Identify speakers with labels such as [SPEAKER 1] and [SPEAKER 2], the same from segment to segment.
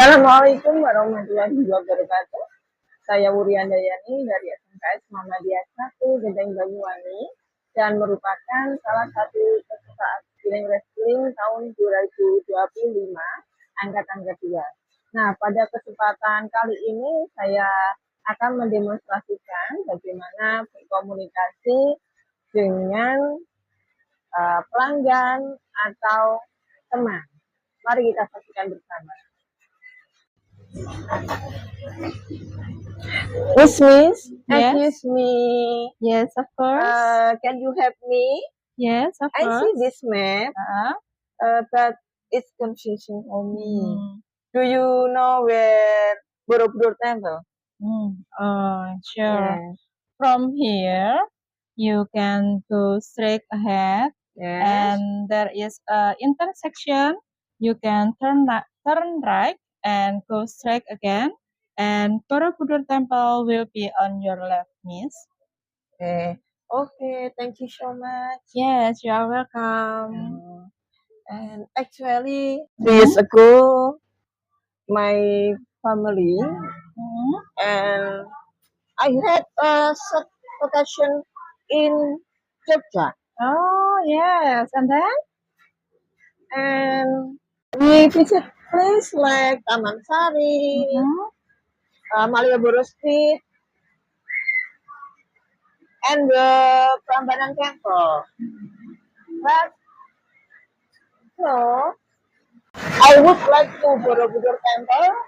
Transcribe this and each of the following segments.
[SPEAKER 1] Assalamualaikum warahmatullahi wabarakatuh. Saya Wuryandayani dari SMKS Muhammadiyah 1 Gedeng Banyuwangi dan merupakan salah satu peserta Giling Wrestling tahun 2025 angkatan kedua. Nah, pada kesempatan kali ini saya akan mendemonstrasikan bagaimana berkomunikasi dengan pelanggan atau teman. Mari kita saksikan bersama. Miss,
[SPEAKER 2] Yes.
[SPEAKER 1] excuse me.
[SPEAKER 2] Yes, of course.
[SPEAKER 1] Can you help me?
[SPEAKER 2] Yes, of
[SPEAKER 1] I
[SPEAKER 2] course.
[SPEAKER 1] see this map, but it's confusing for me. Do you know where Borobudur Temple?
[SPEAKER 2] Sure.
[SPEAKER 1] Yes.
[SPEAKER 2] From here, you can go straight ahead,
[SPEAKER 1] Yes.
[SPEAKER 2] and there is a intersection. You can turn right and go straight again, and Borobudur Temple will be on your left, Miss.
[SPEAKER 1] Okay, thank you so much.
[SPEAKER 2] Yes, you are welcome.
[SPEAKER 1] And actually, 3 years ago, my family and I had a vacation in Jogja.
[SPEAKER 2] Oh, yes. And then?
[SPEAKER 1] And we visit place like Taman Sari, Malioboro Street, and the Prambanan Temple. But no, I would like to Borobudur Temple,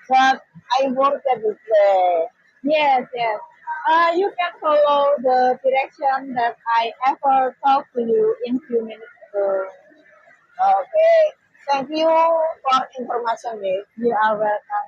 [SPEAKER 1] but I work every day.
[SPEAKER 2] Yes. You can follow the direction that I ever talked to you in few minutes ago.
[SPEAKER 1] Okay, thank you for information, Miss.
[SPEAKER 2] You are welcome.